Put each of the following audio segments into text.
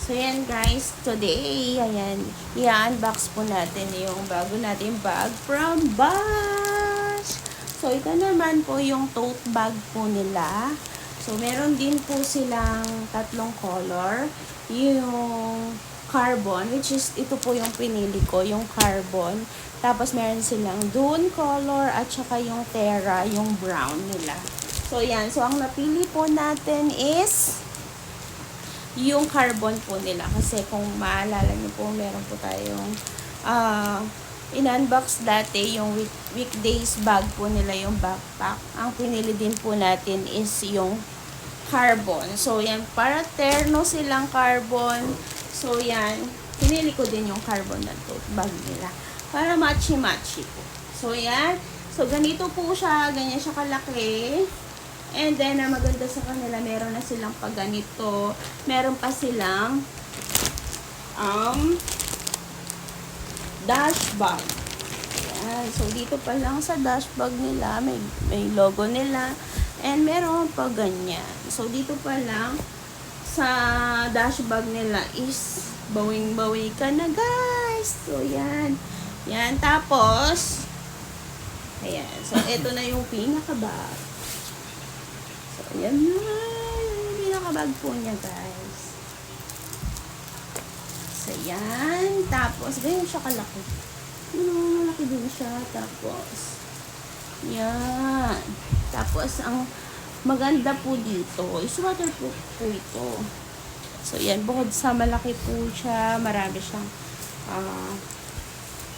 So, yan guys, today, ayan, i-unbox po natin yung bago natin bag from Bosch. So, ito naman po yung tote bag po nila. So, meron din po silang tatlong color. Yung carbon, which is, ito po yung pinili ko, yung carbon. Tapos, meron silang dune color at saka yung terra, yung brown nila. So, yan. So, ang napili po natin is yung carbon po nila. Kasi kung maalala nyo po, meron po tayong in-unbox dati yung weekdays bag po nila, yung backpack. Ang pinili din po natin is yung carbon. So, yan. Para terno silang carbon. So, yan. Pinili ko din yung carbon na tote bag nila. Para matchy-matchy po. So, yan. So, ganito po siya. Ganyan siya kalaki. And then, ang maganda sa kanila, meron na silang pagganito. Meron pa silang dash bag. Ayan. So, dito pa lang sa dash bag nila, may logo nila. And meron pa ganyan. So, dito pa lang sa dash bag nila is bawing-bawi ka na, guys. So, yan. Yan. Tapos, ayan. So, ito na yung pinaka-bag. Ayan na. Yung pinakabag po niya, guys. So, yan. Tapos, ganyan siya kalaki. Malaki din siya. Tapos, yan. Tapos, ang maganda po dito is waterproof po ito. So, yan. Bukod sa malaki po siya, marami siyang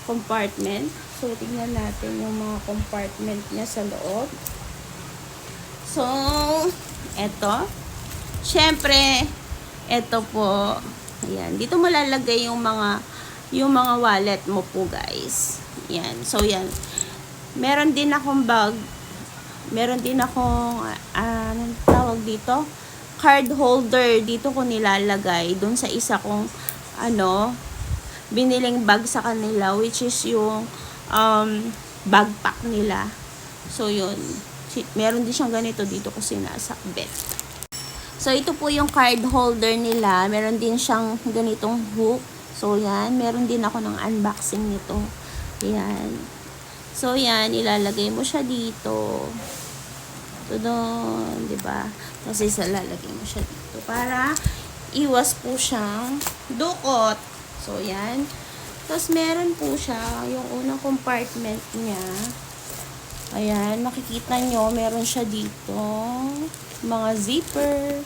compartment. So, tingnan natin yung mga compartment niya sa loob. So, eto. Syempre, eto po. Ayan. Dito mo lalagay yung mga wallet mo po, guys. Ayan. So, yan. Meron din akong bag. Meron din akong, anong tawag dito? Card holder. Dito ko nilalagay. Doon sa isa kong, biniling bag sa kanila, which is yung, backpack nila. So, yun. Meron din siyang ganito dito ko sinasakbit. So, ito po yung card holder nila. Meron din siyang ganitong hook. So, yan. Meron din ako ng unboxing nito. Yan. So, yan. Ilalagay mo siya dito. Ito doon. Diba? Kasi lalagay mo siya dito. Para iwas po siyang dukot. So, yan. Tapos, meron po siya. Yung unang compartment niya. Ayan, makikita nyo, meron siya dito. Mga zipper.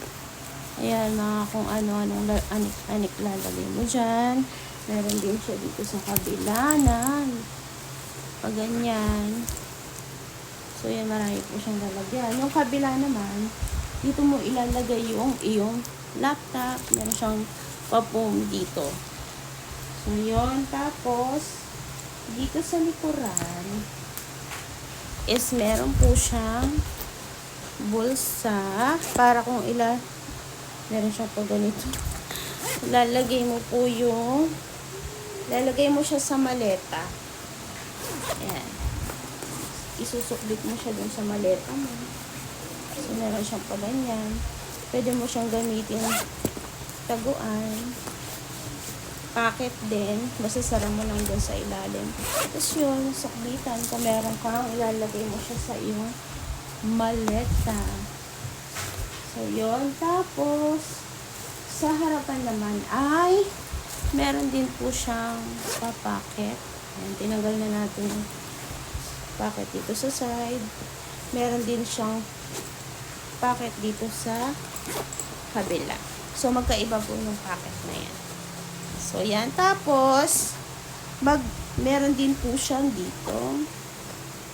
Ayan, mga kung ano-anong anik-anik lalagay mo dyan. Meron din siya dito sa kabila na paganyan. So, yan, marami po siyang lalagyan. Yung kabila naman, dito mo ilalagay yung iyong laptop. Meron siyang papong dito. So, yun. Tapos, dito sa likuran, is meron po siyang bulsa para kung meron siyang pa ganito. Lalagay mo siya sa maleta. Ayan. Isusukbit mo siya dun sa maleta mo. So, meron siyang pa ganyan. Pwede mo siyang gamitin taguan. Packet din. Basta sara mo lang dun sa ilalim. Tapos yun, sukbitan. Kung meron kang, ilalagay mo siya sa iyong maleta. So yun. Tapos, sa harapan naman ay meron din po siyang packet. Ayan, tinanggal na natin yung packet dito sa side. Meron din siyang packet dito sa kabila. So, magkaiba po yung packet na yan. So, yan. Tapos, meron din po siyang dito.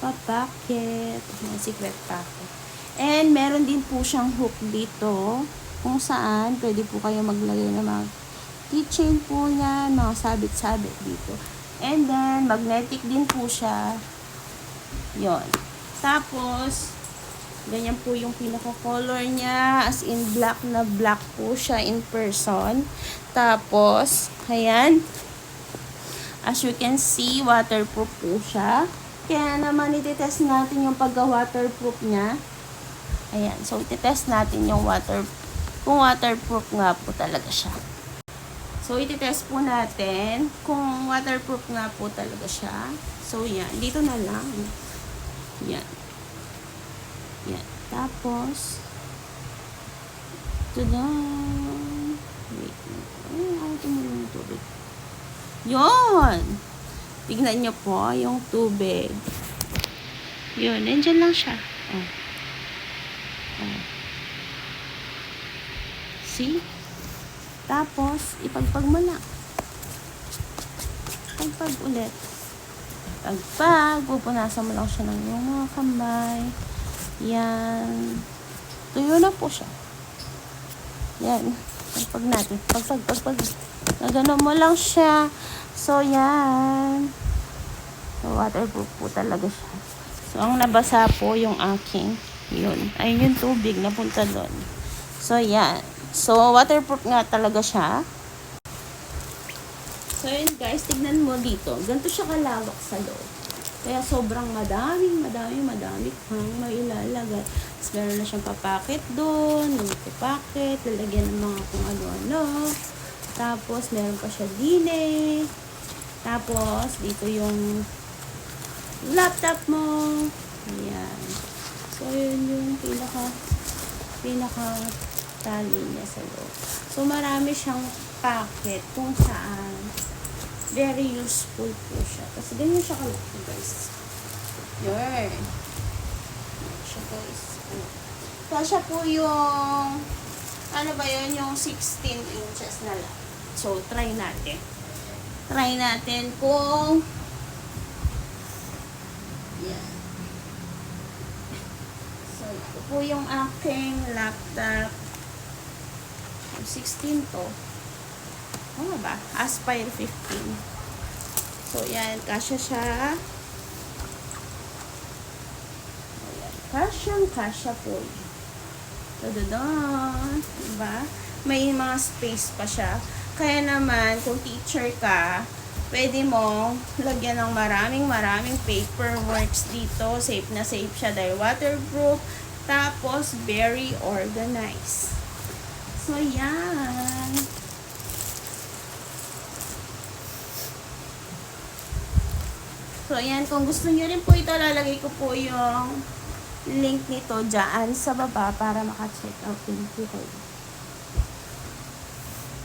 Packet. Secret packet. And, meron din po siyang hook dito. Kung saan, pwede po kayo maglagay ng mga keychain po yan. Mga sabit-sabit dito. And then, magnetic din po siya. Yon. Tapos, ganyan po yung pinaka-color niya. As in, black na black po siya in person. Tapos, ayan. As you can see, waterproof po siya. Kaya naman, ititest natin yung pagka-waterproof niya. Ayan. So, ititest natin yung kung waterproof nga po talaga siya. So, iti-test po natin kung waterproof nga po talaga siya. So, yan. Dito na lang. Yan. Yan. Tapos, tada! Wait. Ay, ako tumuloy yung tubig. Yun! Tignan nyo po yung tubig. Yun. Nandyan lang siya. Oh. Oh. See? Tapos, ipagpag mo na. Pagpag ulit. Pagpag, pupunasan mo lang siya ng iyong mga kamay. Yan. Tuyo na po siya. Yan. Pagpag natin. Pagpag. Nagano mo lang siya. So, yan. So, waterproof po talaga siya. So, ang nabasa po yung aking. Yun. Ayun yung tubig na punta doon. So, yan. So, waterproof nga talaga siya. So, yun guys, tignan mo dito. Ganito siya kalawak sa loob. Kaya sobrang madami kang mailalagay. Tapos meron na siyang papakit doon. Packet, lalagyan ng mga kung ano-ano. Tapos, meron pa siya dine. Tapos, dito yung laptop mo. Ayan. So, yun yung pinaka tali niya sa loob. So, marami siyang packet kung saan very useful po siya. Kasi ganyan siya kalaki, guys. Yun. Siya, guys. Kasya po yung ano ba yun? Yung 16 inches na lang. So, try natin. Try natin kung yan. So, ito po yung aking laptop. 16 to. Ano ba? Aspire 15. So, yan. Kasya siya. Ayan. Kasya po. Dadadon. Diba? May mga space pa siya. Kaya naman, kung teacher ka, pwede mo lagyan ng maraming paperworks dito. Safe na safe siya dahil waterproof. Tapos, very organized. So, yan. So, yan. Kung gusto nyo rin po ito, lalagay ko po yung link nito dyan sa baba para maka-check out din po kayo.